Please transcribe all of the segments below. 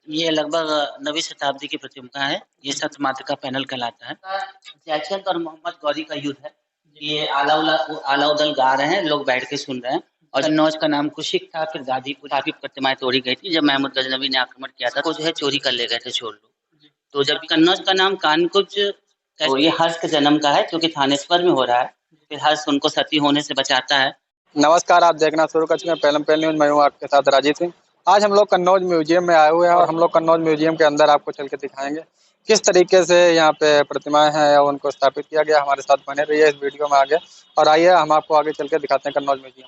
ये लगभग 9वीं शताब्दी की प्रतिमा है। ये सतमातृका पैनल कहलाता है। जयचंद और मोहम्मद गौरी का युद्ध है। ये आलाउद्दीन गा रहे हैं, लोग बैठ के सुन रहे हैं। और कन्नौज का नाम कुशिक था, फिर गाजीपुर काफ़ी प्रतिमाएँ तोड़ी गई थी। जब महमूद गजनवी ने आक्रमण किया था, तो जो है चोरी कर ले गए थे चोर लोग। तो जब कन्नौज का नाम कानकुज, तो ये हर्ष के जन्म का है, क्योंकि थानेश्वर में हो रहा है। फिर हर्ष उनको सती होने से बचाता है। नमस्कार, आप देखना शुरू कर चुके हैं पहलम पहल न्यूज। मैं हूँ आपके साथ राजीव सिंह। आज हम लोग कन्नौज म्यूजियम में आए हुए हैं और हम लोग कन्नौज म्यूजियम के अंदर आपको चल के दिखाएंगे किस तरीके से यहाँ पे प्रतिमाएं हैं और उनको स्थापित किया गया। हमारे साथ बने रहिए इस वीडियो में आगे, और आइए हम आपको आगे चल के दिखाते हैं कन्नौज म्यूजियम।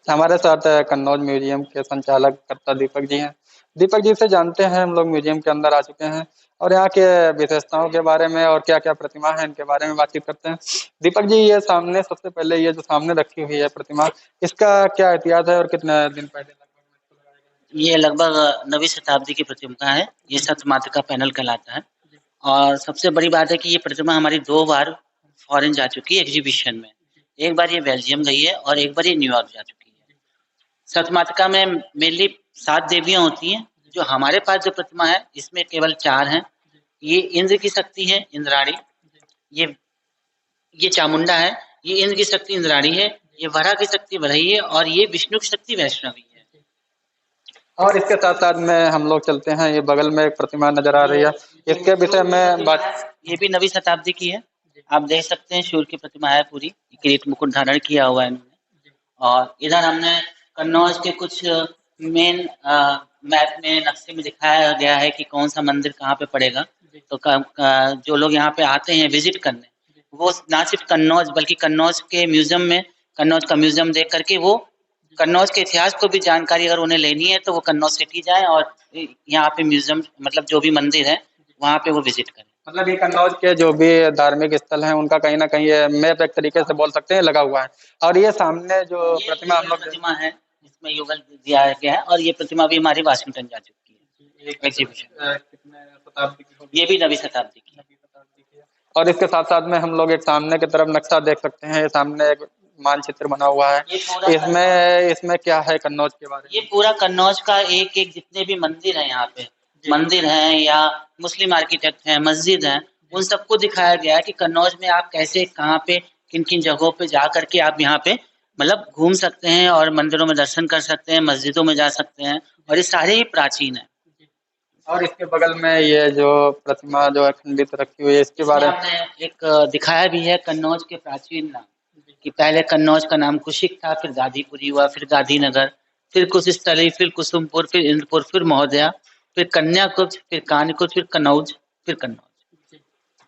हमारे साथ कन्नौज म्यूजियम के संचालक कर्ता दीपक जी हैं। दीपक जी से जानते हैं, हम लोग म्यूजियम के अंदर आ चुके हैं और यहाँ के विशेषताओं के बारे में और क्या क्या प्रतिमा है इनके बारे में बातचीत करते हैं। दीपक जी, ये सामने सबसे पहले ये जो सामने रखी हुई है प्रतिमा, इसका क्या इतिहास है और कितने दिन पहले लगभग? ये लगभग 9वीं शताब्दी की प्रतिमा है। ये सतमातृका पैनल कहलाता है। और सबसे बड़ी बात है कि ये प्रतिमा हमारी 2 बार फॉरेन जा चुकी है एग्जीबिशन में। एक बार ये बेल्जियम गई है और एक बार ये न्यूयॉर्क जा चुकी है। सतमातृका में मेनली 7 देवियाँ होती हैं। जो हमारे पास जो प्रतिमा है, इसमें केवल 4 हैं। ये इंद्र की शक्ति है, इंद्राणी। ये ये चामुंडा है। ये इंद्र की शक्ति इंद्राणी है। ये वराह की शक्ति वराही है और ये विष्णु की शक्ति वैष्णवी है। और इसके साथ साथ में हम लोग चलते हैं, ये बगल में एक प्रतिमा नजर आ रही है, इसके विषय में बात। ये भी 9वीं शताब्दी की है। आप देख सकते हैं सूर्य की प्रतिमा है पूरी, किरीट मुकुट धारण किया हुआ है इन्होंने। और इधर हमने कन्नौज के कुछ मेन मैप में नक्शे में दिखाया गया है कि कौन सा मंदिर कहाँ पे पड़ेगा। तो जो लोग यहाँ पे आते हैं विजिट करने, वो ना सिर्फ कन्नौज बल्कि कन्नौज के म्यूजियम में, कन्नौज का म्यूजियम देख करके वो कन्नौज के इतिहास को भी जानकारी अगर उन्हें लेनी है तो वो कन्नौज सिटी जाएं और यहाँ पे म्यूजियम मतलब जो भी मंदिर है वहाँ पे वो विजिट करें। मतलब ये कन्नौज के जो भी धार्मिक स्थल हैं उनका कहीं ना कहीं ये मैप एक तरीके से बोल सकते हैं लगा हुआ है। और ये सामने जो प्रतिमा हम लोग प्रतिमा है, इसमें युगल दिया गया है और ये प्रतिमा भी हमारी वाशिंगटन जा चुकी है एग्जीबिशन। कितने शताब्दी की होगी? ये भी 9वीं शताब्दी की है। और इसके साथ साथ में हम लोग एक सामने की तरफ नक्शा देख सकते हैं। सामने एक मानचित्र बना हुआ है, इसमें इसमें क्या है कन्नौज के बारे में? ये पूरा कन्नौज का एक एक जितने भी मंदिर हैं यहाँ पे, मंदिर हैं या मुस्लिम आर्किटेक्ट हैं, मस्जिद हैं, उन सबको दिखाया गया है कि कन्नौज में आप कैसे कहाँ पे किन किन जगहों पे जा करके आप यहाँ पे मतलब घूम सकते हैं और मंदिरों में दर्शन कर सकते हैं, मस्जिदों में जा सकते हैं। और ये सारे ही प्राचीन है। और इसके बगल में ये जो प्रतिमा जो है खंडित रखी हुई है, इसके बारे में आपने एक दिखाया भी है कन्नौज के प्राचीन नाम, कि पहले कन्नौज का नाम कुशिक था, फिर गाजीपुरी हुआ, फिर गांधीनगर, फिर कुशस्थली, फिर कुसुमपुर, फिर इंद्रपुर, फिर महोदया, फिर कन्याकुब्ज, फिर कानकुब्ज, फिर कन्नौज, फिर कन्नौज।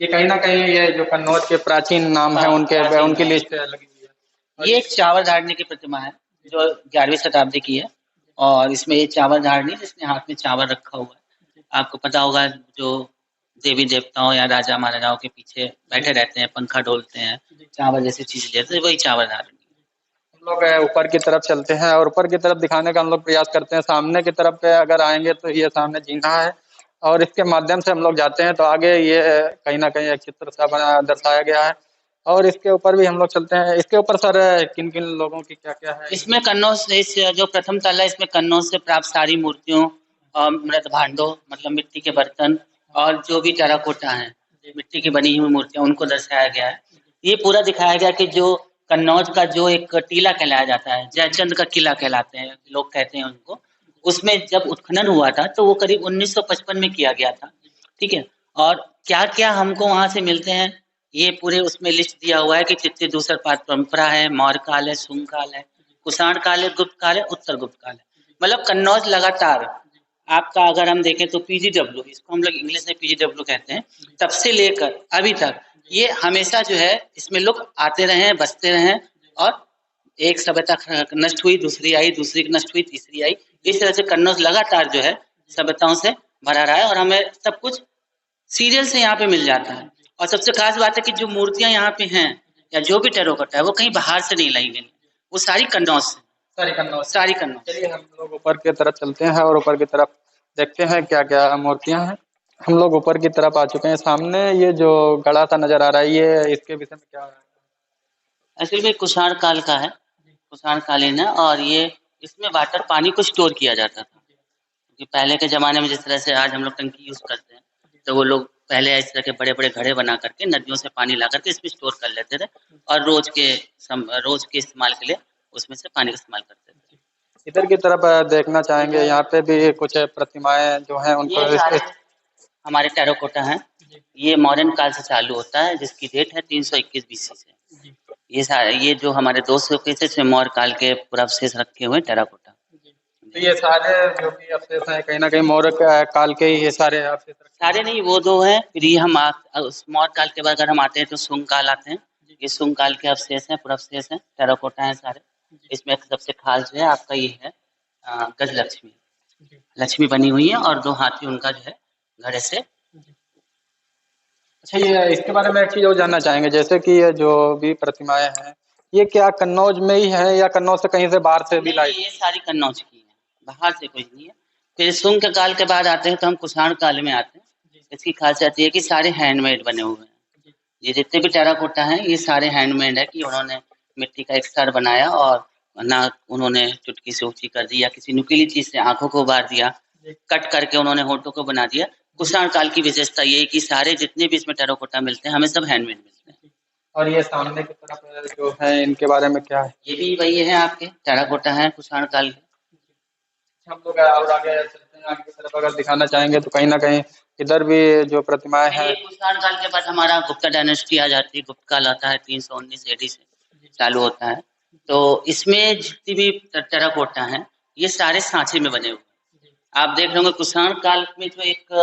ये कहीं ना कहीं ये जो कन्नौज के प्राचीन नाम है उनकी लिस्ट लगी हुई है। ये एक चावल धारनी की प्रतिमा है जो 11वीं शताब्दी की है। और इसमें ये चावल धारनी जिसने हाथ में चावल रखा हुआ है। आपको पता होगा जो देवी देवताओं या राजा महाराजाओं के पीछे बैठे रहते हैं, पंखा डोलते हैं, चावल जैसी चीज लेते हैं, वही चावल धारनी। हम लोग ऊपर की तरफ चलते हैं और ऊपर की तरफ दिखाने का हम लोग प्रयास करते हैं। सामने की तरफ पे अगर आएंगे तो ये सामने जीना है और इसके माध्यम से हम लोग जाते हैं तो आगे ये कहीं ना कहीं एक चित्र सा बना दर्शाया गया है। और इसके ऊपर भी हम लोग चलते हैं। इसके ऊपर सर किन किन लोगों की क्या क्या है? इसमें कन्नौज से जो प्रथम तल है, इसमें कन्नौज से प्राप्त सारी मूर्तियों और मृत भांडों मतलब मिट्टी के बर्तन और जो भी टेराकोटा है मिट्टी की बनी हुई मूर्तियां, उनको दर्शाया गया है। ये पूरा दिखाया गया कि जो कन्नौज का जो एक टीला कहलाया जाता है, जयचंद का किला कहलाते हैं लोग कहते हैं उनको, उसमें जब उत्खनन हुआ था तो वो करीब 1955 में किया गया था। ठीक है। और क्या क्या हमको वहां से मिलते हैं ये पूरे उसमें लिस्ट दिया हुआ है कि चित्ती दूसर पाठ परंपरा है, मौर्य काल है, शुंग काल है, कुषाण काल है, गुप्त काल है, उत्तर गुप्त काल है। मतलब कन्नौज लगातार आपका अगर हम देखें तो पीजीडब्ल्यू, इसको हम लोग इंग्लिश में पीजीडब्ल्यू कहते हैं, तब से लेकर अभी तक ये हमेशा जो है इसमें लोग आते रहे हैं, बसते रहे हैं। और एक सभ्यता नष्ट हुई, दूसरी आई, दूसरी नष्ट हुई, तीसरी आई। इस तरह से कन्नौज लगातार जो है सभ्यताओं से भरा रहा है और हमें सब कुछ सीरियल से यहाँ पे मिल जाता है। और सबसे खास बात है कि जो मूर्तियां यहाँ पे हैं या जो भी टेराकोटा है वो कहीं बाहर से नहीं लाई गई, वो सारी कन्नौज से, सारी कन्नौज। चलिए हम लोग ऊपर की तरफ चलते हैं और ऊपर की तरफ देखते हैं क्या क्या मूर्तियां हैं। हम लोग ऊपर की तरफ आ चुके हैं। सामने ये जो गड़ा सा नजर आ रहा है, ये इसके विषय में क्या है? असल में कुषाण काल का है, कुषाण कालीन है। और ये इसमें वाटर पानी को स्टोर किया जाता था। क्योंकि पहले के ज़माने में जिस तरह से आज हम लोग टंकी यूज़ करते हैं, तो वो लोग पहले इस तरह के बड़े-बड़े घड़े बना करके नदियों से पानी ला करके इसमें स्टोर कर लेते थे और रोज़ के इस्तेमाल के लिए उसमें से पानी का इस्तेमाल करते थे। इधर की तरफ देखना चाहेंगे, यहाँ पे भी कुछ प्रतिमाएँ जो हैं उनको ये सारे हमारे टेराकोटा हैं। ये मौर्यन काल से चालू होता है, जिसकी डेट है 321 बीसी से। ये जो हमारे 2 शोकेस इसमें मौर्य काल के पूरा अवशेष रखे हुए हैं टेराकोटा। तो ये सारे जो भी अवशेष हैं कहीं न कहीं मौर्य काल के ही ये सारे अवशेष रखे हैं। सारे नहीं, वो 2 हैं, फिर ये हम उस मौर्य काल के बाद अगर हम आते हैं तो शुंग काल आते हैं। ये शुंग काल के अवशेष हैं, पुरावशेष हैं, टेराकोटा हैं सारे। इसमें सबसे खास जो है आपका ये है गजलक्ष्मी। लक्ष्मी बनी हुई है और 2 हाथी उनका जो है घड़े से। अच्छा, ये इसके बारे में एक चीज़ और जानना चाहेंगे, जैसे कि ये जो भी प्रतिमाएँ हैं, ये क्या कन्नौज में ही हैं या कन्नौज से कहीं से बाहर से भी लाई? नहीं, ये सारी कन्नौज की है, बाहर से कुछ नहीं है। फिर शुंग काल के बाद आते हैं तो हम कुषाण काल में आते हैं। इसकी खासियत ये है कि सारे हैंडमेड बने हुए हैं। ये जितने भी टेराकोटा हैं ये सारे हैंडमेड है कि उन्होंने मिट्टी का एक सर बनाया और नाक उन्होंने चुटकी से ऊँची कर दी या किसी नुकीली चीज़ से आँखों को उभार दिया, कट करके उन्होंने होठों को बना दिया। कुषाण काल की विशेषता ये है कि सारे जितने भी इसमें टेराकोटा मिलते हैं हमें सब हैंडमेड मिलते हैं। और ये सामने की तरफ जो है इनके बारे में क्या है? ये भी वही है, आपके टेराकोटा हैं कुषाण काल के। हम लोग और आगे चलते हैं, आगे की तरफ अगर दिखाना चाहेंगे तो कहीं न कहीं इधर भी जो प्रतिमाएँ हैं। ये कुषाण काल के बाद हमारा गुप्ता डायनेस्टी आ जाती है। गुप्त काल आता है 319 एडी से चालू होता है। तो इसमें जितनी भी टेराकोटा हैं ये सारे सांचे में बने हुए हैं। आप देख रहे होंगे कुषाण काल में जो एक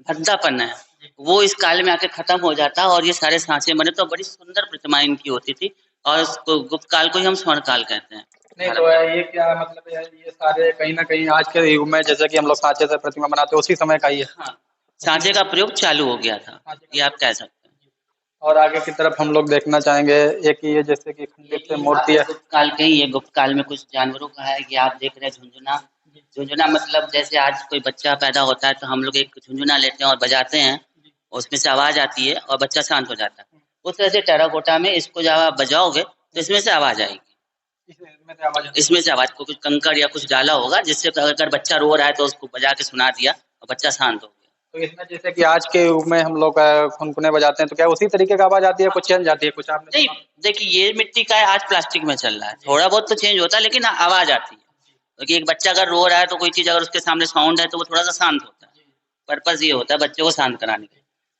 भद्दापन है वो इस काल में आके खत्म हो जाता है और ये सारे सांचे बने, तो बड़ी सुंदर प्रतिमाएं इनकी होती थी और उसको गुप्त काल को ही हम स्वर्ण काल कहते हैं। नहीं तो ये क्या मतलब है, ये सारे कहीं न कहीं आज के युग में जैसे कि हम लोग सांचे से प्रतिमा बनाते हैं उसी समय का ही है। हाँ, सांचे का प्रयोग चालू हो गया था, ये आप कह सकते हैं। और आगे की तरफ हम लोग देखना चाहेंगे, एक ये जैसे कि खंडित मूर्ति है। गुप्त काल के ही, ये गुप्त काल में कुछ जानवरों का है। ये आप देख रहे हैं झुंझुना। झुंझुना मतलब जैसे आज कोई बच्चा पैदा होता है तो हम लोग एक झुंझुना लेते हैं और बजाते हैं, उसमें से आवाज आती है और बच्चा शांत हो जाता है। उस तरह से टेराकोटा में इसको जब आप बजाओगे तो इसमें से आवाज आएगी। इसमें से आवाज को कुछ कंकड़ या कुछ डाला होगा जिससे अगर बच्चा रो रहा है तो उसको बजा के सुना दिया और बच्चा शांत हो गया। तो इसमें जैसे कि आज के युग में हम लोग खुनखुने बजाते हैं तो क्या उसी तरीके का आवाज आती है, कुछ चेंज आती है कुछ आपने? नहीं, देखिए ये मिट्टी का है, आज प्लास्टिक में चल रहा है, थोड़ा बहुत तो चेंज होता है लेकिन आवाज आती है। क्योंकि एक बच्चा अगर रो रहा है तो कोई चीज अगर उसके सामने साउंड है तो वो थोड़ा सा शांत होता है। पर्पज ये होता है बच्चे को शांत कराने के।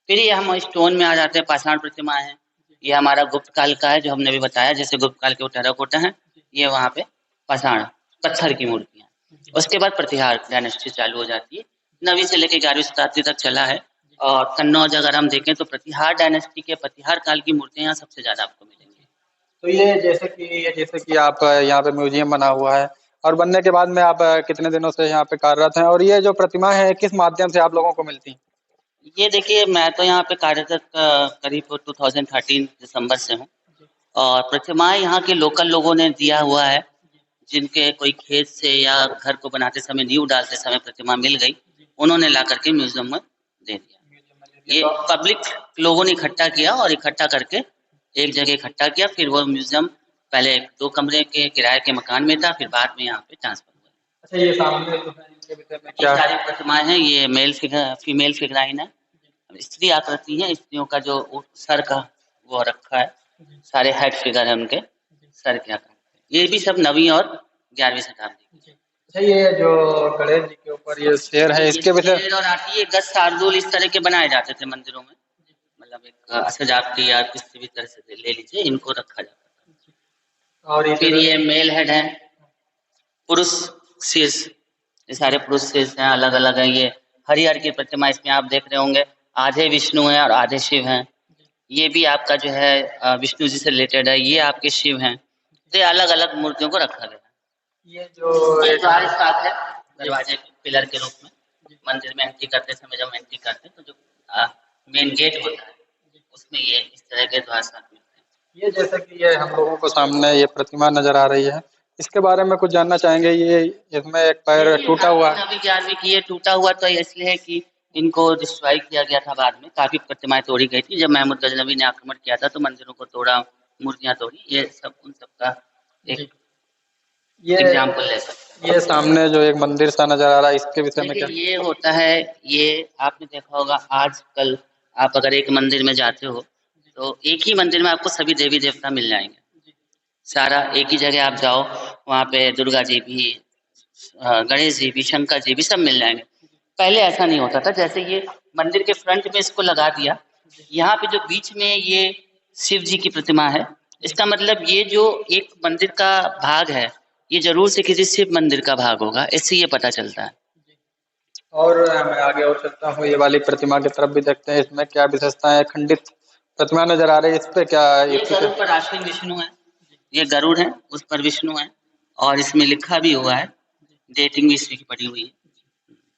फिर ये हम स्टोन में आ जाते हैं, पाषाण प्रतिमाएं हैं। ये हमारा गुप्त काल का है जो हमने भी बताया, जैसे गुप्त काल के वो टेराकोटा है, ये वहाँ पे पाषाण पत्थर की मूर्तियां। उसके बाद प्रतिहार डायनेस्टी चालू हो जाती है, 9वीं से लेकर 11वीं शताब्दी तक चला है। और कन्नौज अगर हम देखें तो प्रतिहार डायनेस्टी के प्रतिहार काल की मूर्तियां यहाँ सबसे ज्यादा आपको मिलेंगी। तो ये जैसे कि आप यहाँ पे म्यूजियम बना हुआ है और बनने के बाद में आप कितने दिनों से यहाँ पे कार्यरत हैं, और ये जो प्रतिमा है किस माध्यम से आप लोगों को मिलती हैं? ये देखिए, मैं तो यहाँ पे कार्यरत करीब 2013 दिसंबर से हूँ और प्रतिमाएं यहाँ के लोकल लोगों ने दिया हुआ है, जिनके कोई खेत से या घर को बनाते समय नींव डालते समय प्रतिमा मिल गई, उन्होंने ला करके म्यूजियम में दे दिया। ये पब्लिक लोगों ने इकट्ठा किया और इकट्ठा करके एक जगह इकट्ठा किया, फिर वो म्यूजियम पहले 2 कमरे के किराए के मकान में था, फिर बाद में यहाँ पे ट्रांसफर हुआ। अच्छा, ये सामने जो है इनके भीतर में ये क्या है? सारी प्रतिमाएं हैं, ये मेल फिगर फीमेल फिगराइन है, स्त्री आकृति है। स्त्रियों का जो सर का वो रखा है, सारे हेड फिगर है उनके सर के आकार के। ये भी सब 9वीं और 11वीं शताब्दी। अच्छा, ये जो गणेश जी के ऊपर ये शेर है, इसके ये विषय। शेर और हाथी, ये गज शार्दूल इस तरह के बनाए जाते थे मंदिरों में, मतलब एक सजावटी या किसी भी तरह से ले लीजिए, इनको रखा जाता और था। फिर ये मेल हेड है, पुरुष शीर्ष, ये सारे पुरुष शीर्ष हैं, अलग अलग हैं। ये हरिहर की प्रतिमा, इसमें आप देख रहे होंगे आधे विष्णु हैं और आधे शिव हैं। ये भी आपका जो है विष्णु जी से रिलेटेड है, ये आपके शिव हैं। तो ये अलग अलग मूर्तियों को रखा गया है। ये जो ये द्वार साथ है दरवाजे के पिलर के रूप में, मंदिर में एंट्री करते समय जब एंट्री करते हैं तो जो मेन गेट होता है उसमें ये इस तरह के द्वार साथ मिलते हैं। ये जैसे कि ये हम लोगों को सामने ये प्रतिमा नजर आ रही है, इसके बारे में कुछ जानना चाहेंगे? ये इसमें एक पैर टूटा हुआ है। 9वीं 11वीं की ये टूटा हुआ तो इसलिए है कि इनको डिस्ट्रॉय किया गया था, बाद में काफी प्रतिमाएं तोड़ी गई थी। जब महमूद गजनवी ने आक्रमण किया था तो मंदिरों को तोड़ा, मूर्तियां तोड़ी, ये सब उन सबका एक ये एग्जाम्पल ले सकते ये सामने जो एक मंदिर सा नजर आ रहा है, इसके विषय हैं। में देखिए क्या? ये होता है, ये आपने देखा होगा आजकल, आप अगर एक मंदिर में जाते हो तो एक ही मंदिर में आपको सभी देवी देवता मिल जाएंगे। सारा एक ही जगह आप जाओ, वहाँ पे दुर्गा जी भी, गणेश जी भी, शंकर जी भी सब मिल जाएंगे। पहले ऐसा नहीं होता था। जैसे ये मंदिर के फ्रंट में इसको लगा दिया, यहाँ पे जो बीच में ये शिव जी की प्रतिमा है, इसका मतलब ये जो एक मंदिर का भाग है, ये जरूर से किसी शिव मंदिर का भाग होगा, इससे ये पता चलता है। और मैं आगे और चलता हूँ, ये वाली प्रतिमा की तरफ भी देखते हैं, इसमें क्या विशेषताएं? खंडित प्रतिमा नजर आ रही है, इस पे क्या ये इसी के? गरुड़ पर आश्विन विष्णु है, ये गरुड़ है, उस पर विष्णु है, और इसमें लिखा भी हुआ है, डेटिंग भी इसकी पड़ी हुई है।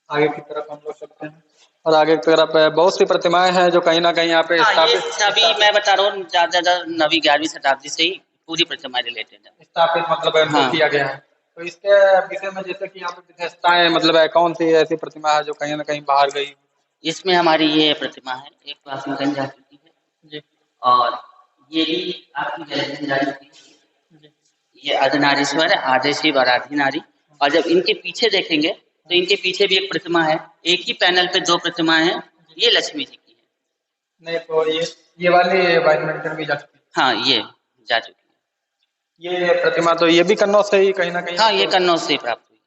आगे की तरफ हम लोग चलते हैं, और आगे की तरफ बहुत सी प्रतिमाएं हैं जो कहीं ना कहीं यहाँ पे हाँ, ये स्थापित सभी मैं बता रहा हूँ ज्यादा ज्यादा 9वीं 11वीं शताब्दी से ही पूरी प्रतिमा रिलेटेड है। स्थापित मतलब इनको हाँ, किया गया है। तो इसके विषय में जैसे कि यहाँ पे विशेषताएं मतलब है, कौन सी ऐसी प्रतिमा है जो कहीं ना कहीं बाहर गई? इसमें हमारी ये प्रतिमा है, एक तो आसिंगन जा चुकी है, जी और ये भी आपकी गैलेक्सी जा चुकी है। जी। ये अर्धनारीश्वर है, आधे शिव और आधी नारी। और जब इनके पीछे देखेंगे तो इनके पीछे भी एक प्रतिमा है, एक ही पैनल पे दो प्रतिमाएं हैं, ये लक्ष्मी जी की है। नहीं तो ये वाली बैडमिंटन भी जा चुकी हाँ, ये जा चुकी है। ये प्रतिमा तो ये भी कन्नौज से ही कहीं ना कहीं है। हाँ, ये आपको कन्नौज से ही प्राप्त हुई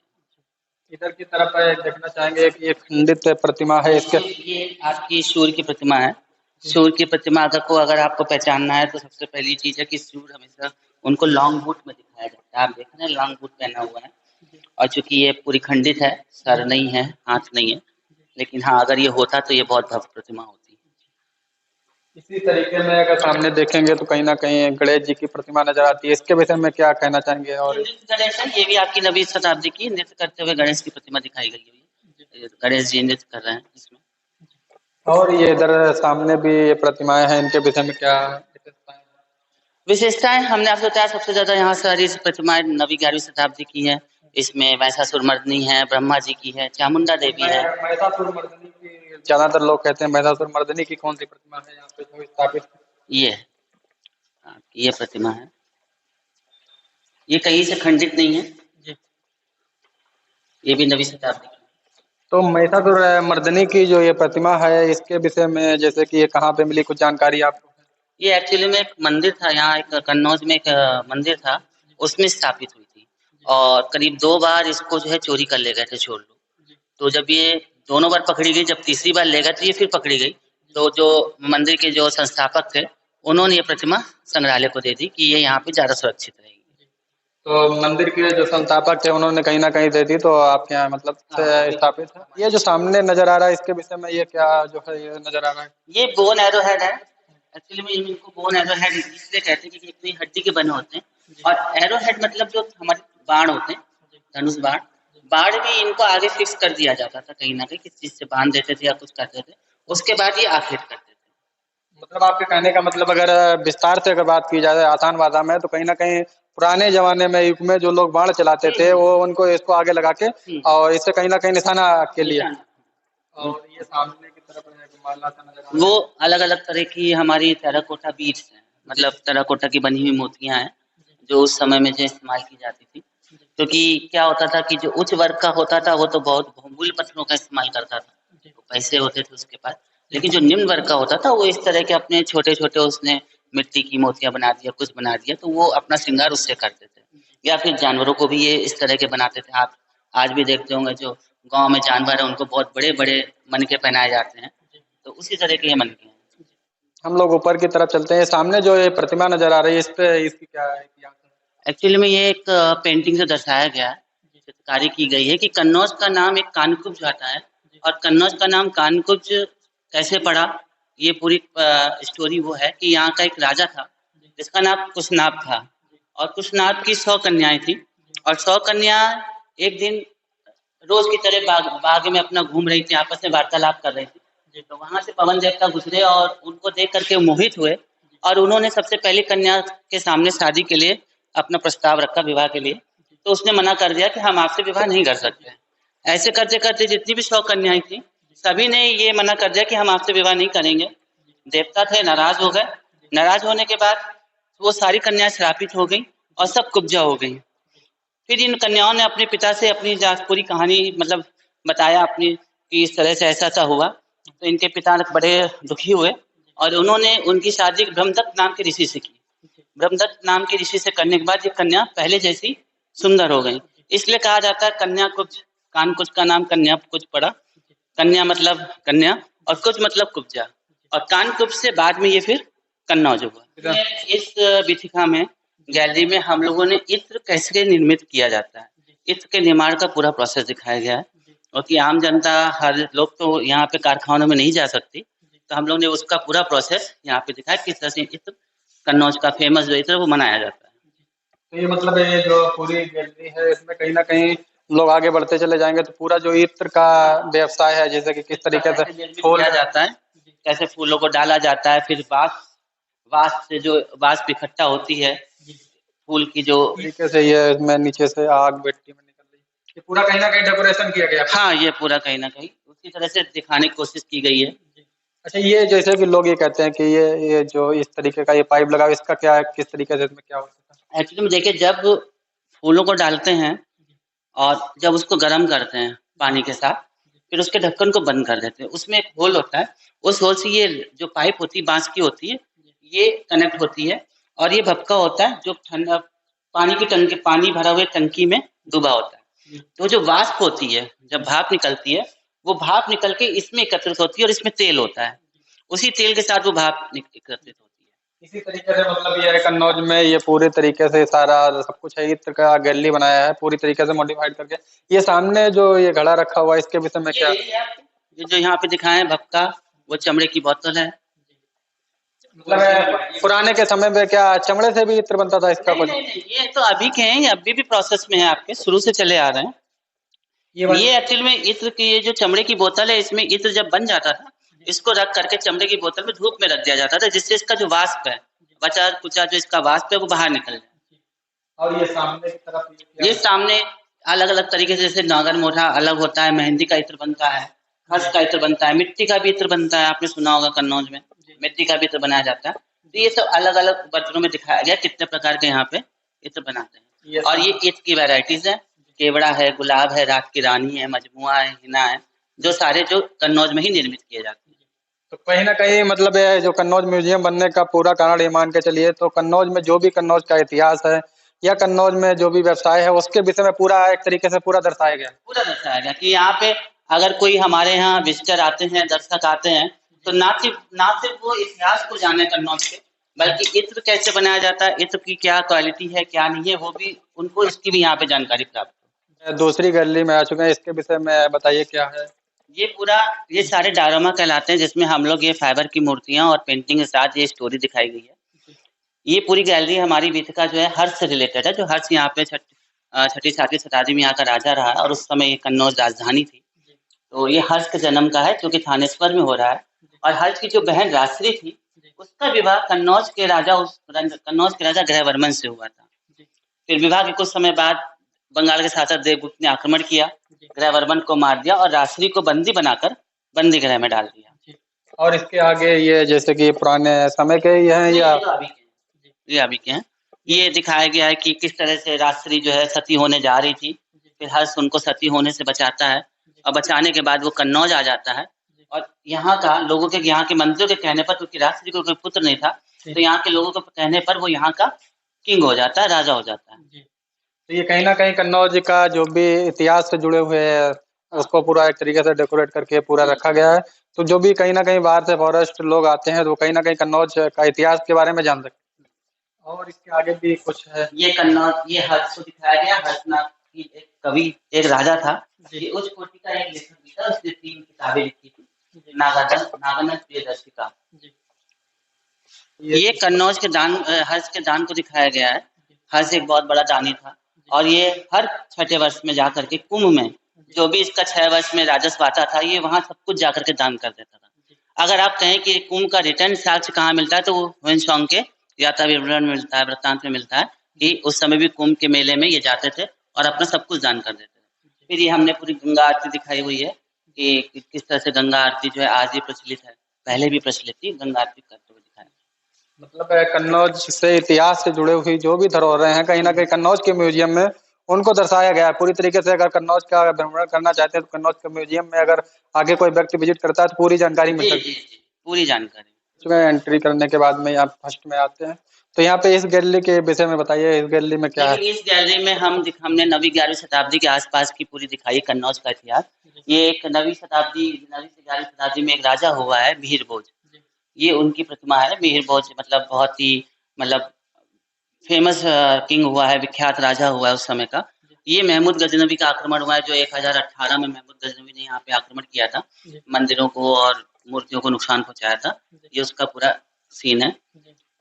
इधर की तरफ देखना चाहेंगे कि ये खंडित प्रतिमा है इसके? है। ये आपकी सूर्य की प्रतिमा है। सूर्य की प्रतिमा अगर आपको पहचानना है तो सबसे पहली चीज है कि सूर्य हमेशा उनको लॉन्ग बूट में दिखाया जाता है। आप देख रहे हैं लॉन्ग बूट पहना हुआ है, और चूंकि ये पूरी खंडित है, सर नहीं है, हाथ नहीं है, लेकिन हाँ अगर ये होता तो ये बहुत भव्य प्रतिमा होती। इसी तरीके में अगर सामने देखेंगे तो कहीं ना कहीं गणेश जी की प्रतिमा नजर आती है, इसके विषय में क्या कहना चाहेंगे? ये और नृत्य गणेश है, ये भी आपकी 9वीं शताब्दी की नृत्य करते हुए गणेश की प्रतिमा दिखाई गई हुई है। गणेश जी नृत्य कर रहे हैं इसमें। ये इधर सामने भी ये प्रतिमाएं हैं, इनके विषय में क्या विशेषताएं? विशेषताएं हमने आपसे बताया, सबसे ज्यादा यहाँ सारी प्रतिमाएं 9वीं 11वीं शताब्दी की हैं। इसमें महिषासुर मर्दिनी है, ब्रह्मा जी की है, चामुंडा देवी है। महिषासुर मर्दिनी की ज्यादातर लोग कहते हैं, महिषासुर मर्दिनी की कौन सी प्रतिमा है यहाँ पे जो स्थापित? ये है, ये प्रतिमा है, ये कहीं से खंडित नहीं है, जी। ये भी 9वीं शताब्दी की। तो महिषासुर मर्दिनी की जो ये प्रतिमा है, इसके विषय में जैसे कि ये कहाँ पे मिली, कुछ जानकारी आपको? ये एक्चुअली में एक मंदिर था, यहाँ एक कन्नौज में एक मंदिर था, उसमें स्थापित हुई थी, और करीब 2 बार इसको जो है चोरी कर ले गए थे चोर लोग। तो जब ये दोनों बार पकड़ी गई, जब तीसरी बार ले गए तो ये फिर पकड़ी गई। तो जो मंदिर के जो संस्थापक थे, उन्होंने ये प्रतिमा संग्रहालय को दे दी कि ये यहाँ पे ज्यादा सुरक्षित रहेगी। तो मंदिर के जो संस्थापक थे उन्होंने कहीं ना कहीं दे दी, तो आपके यहाँ मतलब से स्थापित है। ये जो सामने नजर आ रहा है, इसके विषय में ये क्या जो है ये नजर आ रहा है? ये बोन एरो हेड है। एक्चुअली में इनको बोन एरो हेड इसलिए कहते हैं क्योंकि इतनी हड्डी के बने होते हैं। और एरो हेड मतलब जो हमारे बाण होते हैं, धनुष बाण, बाण भी इनको आगे फिक्स कर दिया जाता था, कहीं ना कहीं किसी चीज से बांध देते थे या कुछ करते थे, उसके बाद ये आखिर करते थे। मतलब आपके कहने का मतलब अगर विस्तार से अगर बात की जाए आसान भाषा में, तो कहीं ना कहीं पुराने जमाने में युग में जो लोग बाण चलाते थे वो उनको इसको आगे लगा के और इससे कहीं ना कहीं निशाना के लिए। निशान। और ये सामने की तरफ माला सा नजर आ रहा वो है। अलग अलग तरह की हमारी टेराकोटा बीड्स हैं, मतलब टेराकोटा की बनी हुई मूर्तियां हैं, जो उस समय में जो इस्तेमाल की जाती थी। क्योंकि क्या होता था कि जो उच्च वर्ग का होता था वो तो बहुत बहुमूल्य पत्थरों का इस्तेमाल करता था, तो पैसे होते थे उसके पास। लेकिन जो निम्न वर्ग का होता था वो इस तरह के अपने छोटे छोटे, उसने मिट्टी की मूर्तियां बना दिया, कुछ बना दिया, तो वो अपना श्रृंगार उससे करते थे। या फिर जानवरों को भी ये इस तरह के बनाते थे। आप आज भी देखते होंगे जो गांव में जानवर है उनको बहुत बड़े बड़े मनके पहनाए जाते हैं, तो उसी तरह के ये मनके हैं। हम लोग ऊपर की तरफ चलते हैं, सामने जो ये प्रतिमा नजर आ रही है इस पे इसकी क्या है इतिहास है? एक्चुअली में ये एक पेंटिंग से दर्शाया गया है, चित्रकारी की गई है कि कन्नौज का नाम एक कानकुब्ज आता है, और कन्नौज का नाम कानकुब्ज कैसे पड़ा, ये पूरी स्टोरी वो है कि यहाँ का एक राजा था जिसका नाम कुशनाभ था, और कुशनाभ की 100 कन्याएं थी, और 100 कन्या एक दिन रोज की तरह बाग में अपना घूम रही थी, आपस में वार्तालाप कर रही थी। तो वहां से पवन देवता गुजरे और उनको देख करके मोहित हुए, और उन्होंने सबसे पहली कन्या के सामने शादी के लिए अपना प्रस्ताव रखा, विवाह के लिए। तो उसने मना कर दिया कि हम आपसे विवाह नहीं कर सकते। ऐसे करते करते जितनी भी 100 कन्याएं थी, सभी ने ये मना कर दिया कि हम आपसे विवाह नहीं करेंगे। देवता थे, नाराज हो गए। नाराज होने के बाद वो सारी कन्याएं श्रापित हो गई और सब कुब्जा हो गई। फिर इन कन्याओं ने अपने पिता से अपनी पूरी कहानी मतलब बताया अपनी कि इस तरह से ऐसा-ऐसा हुआ। तो इनके पिता बड़े दुखी हुए और उन्होंने उनकी शादी ब्रह्मदत्त नाम के ऋषि से की। ब्रह्मदत्त नाम के ऋषि से करने के बाद ये कन्या पहले जैसी सुंदर हो गई। इसलिए कहा जाता है कन्या कुब्ज, कान-कुब्ज का नाम कन्या कुब्ज पड़ा। कन्या मतलब कन्या और कुब्ज मतलब कुब्जा और कान-कुब्ज से बाद में ये फिर कन्नौज हुआ। इस वीथिका में गैलरी में हम लोगों ने इत्र कैसे निर्मित किया जाता है, इत्र के निर्माण का पूरा प्रोसेस दिखाया गया है और कि आम जनता हर लोग तो यहाँ पे कारखानों में नहीं जा सकती, तो हम लोग ने उसका पूरा प्रोसेस यहाँ पे दिखाया किस तरह से इत्र कन्नौज का फेमस जो इत्र है वो मनाया जाता है। तो ये मतलब ये जो पूरी गैलरी है इसमें कहीं न कहीं लोग आगे बढ़ते चले जाएँगे तो पूरा जो इत्र का व्यवसाय है जैसे कि किस तरीके से फूल किया जाता है, कैसे फूलों को डाला जाता है, फिर बाँस से जो बाँस इकट्ठा होती है, फूल की जो तरीके से ये इसमें नीचे से आग मिट्टी में निकल रही है। ये पूरा कहीं न कहीं डेकोरेशन किया गया है। हाँ, ये पूरा कहीं न कहीं उसी तरह से दिखाने की कोशिश की गई है। अच्छा ये जैसे कि लोग ये कहते हैं कि ये जो इस तरीके का ये पाइप लगा है इसका क्या है, किस तरीके से इसमें क्या होता है? एक्चुअली में देखिए जब फूलों को डालते हैं और जब उसको गर्म करते हैं पानी के साथ, फिर उसके ढक्कन को बंद कर देते हैं। उसमें एक होल होता है, उस होल से ये जो पाइप होती है बाँस की होती है, ये कनेक्ट होती है और ये भपका होता है जो ठंडा पानी की टंकी पानी भरा हुए टंकी में डूबा होता है। तो जो वाष्प होती है, जब भाप निकलती है, वो भाप निकल के इसमें एकत्रित होती है और इसमें तेल होता है। उसी तेल के साथ वो भाप एकत्रित होती है। इसी तरीके से मतलब ये कन्नौज में ये पूरे तरीके से सारा सब कुछ है इत्र का गैलरी बनाया है पूरी तरीके से मॉडिफाइड करके। ये सामने जो ये घड़ा रखा हुआ है इसके विषय में क्या? ये जो यहाँ पे दिखाए हैं भपका, वो चमड़े की बोतल है। मतलब पुराने के समय में क्या चमड़े से भी इत्र बनता था इसका कुछ? नहीं, ये तो अभी के हैं, ये अभी भी प्रोसेस में है आपके, शुरू से चले आ रहे हैं। ये एक्चुअल में इत्र की ये जो चमड़े की बोतल है, इसमें इत्र जब बन जाता था, इसको रख करके चमड़े की बोतल में धूप में रख दिया जाता था, जिससे इसका जो वाष्प है, बचा-कुचा जो इसका वाष्प है, वो बाहर निकल जाए। और ये सामने की तरफ ये सामने अलग-अलग तरीके से जैसे नागर मोथा अलग होता है, मेहंदी का इत्र बनता है, हर्ष का इत्र बनता है, मिट्टी का भी इत्र बनता है, आपने सुना होगा कन्नौज में, मिट्टी का भी इत्र बनाया जाता है। तो ये सब अलग-अलग बर्तनों में दिखाया गया कितने प्रकार के यहाँ पे इत्र बनाते हैं। और ये इत्र की वैराइटीज़ हैं, केवड़ा है, गुलाब है, रात की रानी है, मजमुआ है, हिना है, जो सारे जो कन्नौज में ही निर्मित किए जाते हैं। तो कहीं न कहीं मतलब ये जो कन्नौज म्यूज़ियम बनने का पूरा कारण ये मान के चलिए तो कन्नौज में जो भी कन्नौज का इतिहास है या कन्नौज में जो भी व्यवसाय है उसके विषय में पूरा एक तरीके से पूरा दर्शाया गया है। पूरा दर्शाया गया कि यहाँ पे अगर कोई हमारे यहाँ विज़िटर आते हैं, दर्शक आते हैं, तो ना सिर्फ वो इतिहास को जाने कन्नौज के, बल्कि इत्र कैसे बनाया जाता है, इत्र की क्या क्वालिटी है, क्या नहीं है, वो भी उनको इसकी भी यहाँ पे जानकारी प्राप्त हो। दूसरी गैलरी में आ चुके हैं इसके विषय में बताइए क्या है? ये सारे डायरामा कहलाते हैं जिसमें हम लोग ये फाइबर की मूर्तियाँ और पेंटिंग के साथ ये स्टोरी दिखाई गई है। ये पूरी गैलरी हमारी वीथिका जो है हर्ष से रिलेटेड है, जो हर्ष यहाँ पे छठी सातवीं शताब्दी में यहाँ का राजा रहा और उस समय ये कन्नौज राजधानी थी। तो ये हर्ष के जन्म का है जो कि थानेश्वर में हो रहा है और हर्ष की जो बहन राजश्री थी, उसका विवाह कन्नौज के राजा ग्रहवर्मन से हुआ था। फिर विवाह के कुछ समय बाद बंगाल के शासक देवगुप्त ने आक्रमण किया, ग्रहवर्मन को मार दिया और राजश्री को बंदी बनाकर बंदी गृह में डाल दिया। और इसके आगे ये जैसे कि पुराने समय के ही हैं या ये अभी के हैं। ये दिखाया गया है कि किस तरह से राजश्री जो है सती होने जा रही थी, फिर हर्ष उनको सती होने से बचाता है और बचाने के बाद वो कन्नौज आ जाता है और यहाँ के मंत्रियों के कहने पर, क्योंकि राजश्री को कोई पुत्र नहीं था, तो यहाँ के लोगों के कहने पर वो यहाँ का किंग हो जाता है, राजा हो जाता है। तो ये कहीं न कहीं कन्नौज का जो भी इतिहास से जुड़े हुए हैं उसको पूरा एक तरीके से डेकोरेट करके पूरा रखा गया है। तो जो भी कहीं न कहीं बाहर से फॉरेस्ट लोग आते हैं तो कहीं न कहीं कन्नौज का इतिहास के बारे में जान सकते हैं। और इसके आगे भी कुछ है? ये कन्नौज ये हर्ष को दिखाया गया। हर्ष नाम की एक कवि, एक राजा था। ये उच्च कोटि का एक लेखक भी था, उसने 3 किताबें लिखी थी, नागानंद प्रियदर्शिका। ये कन्नौज के हर्ष के दान को दिखाया गया है। हर्ष एक बहुत बड़ा दानी था और ये हर छठे वर्ष में जाकर के कुंभ में जो भी इसका 6 वर्ष में राजस्व आता था, ये वहाँ सब कुछ जाकर के दान कर देता था। अगर आप कहें कि कुंभ का रिटर्न साक्ष्य कहाँ मिलता है, तो वो ह्वेनसांग के यात्रा विवरण में मिलता है, वृत्तांत में मिलता है कि उस समय भी कुंभ के मेले में ये जाते थे और अपना सब कुछ दान कर देते थे। फिर ये हमने पूरी गंगा आरती दिखाई हुई है कि किस तरह से गंगा आरती जो है आज भी प्रचलित है, पहले भी प्रचलित थी, गंगा आरती करते हुए दिखाया। मतलब कन्नौज से इतिहास से जुड़े हुई जो भी धरोहरें हैं कहीं न कहीं कन्नौज के म्यूज़ियम में उनको दर्शाया गया है पूरी तरीके से। अगर कन्नौज का भ्रमण करना चाहते हैं तो कन्नौज के म्यूजियम में अगर आगे कोई व्यक्ति विजिट करता है तो पूरी जानकारी मिल जी सकती जी है। जी, पूरी जानकारी। उसमें एंट्री करने के बाद में आप फर्स्ट में आते हैं, तो यहाँ पे इस गैलरी के विषय में बताइए, इस गैलरी में क्या है? देखिए, इस गैलरी में हमने 9वीं 11वीं शताब्दी के आसपास की पूरी दिखाई है कन्नौज का इतिहास। ये एक 9वीं से 11वीं शताब्दी में एक राजा हुआ है मिहिर भोज। ये उनकी प्रतिमा है। मिहिर भोज मतलब बहुत ही मतलब फेमस किंग हुआ है, विख्यात राजा हुआ है उस समय का। ये महमूद गजनवी का आक्रमण हुआ है जो 1018 में महमूद गजनवी ने यहाँ पे आक्रमण किया था, मंदिरों को और मूर्तियों को नुकसान पहुंचाया था। ये उसका पूरा सीन है।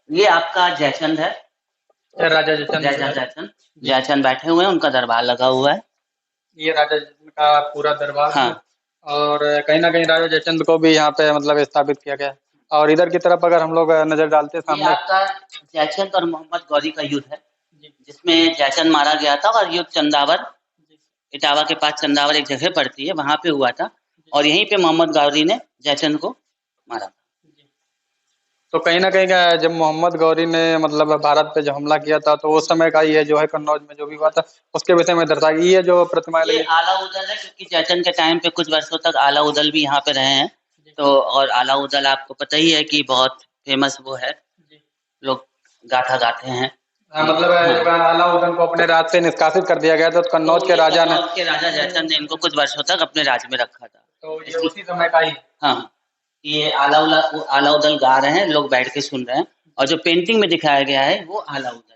ये आपका जयचंद है। राजा जयचंद। जयचंद जयचंद बैठे हुए हैं, उनका दरबार लगा हुआ है। ये राजा जयचंद का पूरा दरबार है। हाँ। और कहीं ना कहीं राजा जयचंद को भी यहाँ पे मतलब स्थापित किया गया है। और इधर की तरफ अगर हम लोग नजर डालते हैं ये सामने, आपका जयचंद और मोहम्मद गौरी का युद्ध है, जिसमें जयचंद मारा गया था और युद्ध चंदावर, इटावा के पास चंदावर एक जगह पड़ती है, वहां पे हुआ था। और यहीं पे मोहम्मद गौरी ने जयचंद को मारा था। तो कहीं ना कहीं जब मोहम्मद गौरी ने मतलब भारत पे जो हमला किया था तो उस समय का ये जो है कन्नौज में जो भी हुआ था उसके विषय में दर्शाया। ये जो प्रतिमाएं ये लगी, आला उदल है, क्योंकि जयचंद के टाइम पे कुछ वर्षों तक आला उदल भी यहाँ पे रहे हैं। तो और आला उदल आपको पता ही है कि बहुत फेमस वो है, लोग गाथा गाते हैं। मतलब जब अलाउद्दीन को अपने राज से निष्कासित कर दिया गया था तो कन्नौज के राजा ने, कन्नौज के राजा जयचंद ने इनको कुछ वर्षों तक अपने राज्य में रखा था। तो ये उसी समय का ही। हाँ, ये आला उदल गा रहे हैं, लोग बैठ के सुन रहे हैं। और जो पेंटिंग में दिखाया गया है वो आला उदल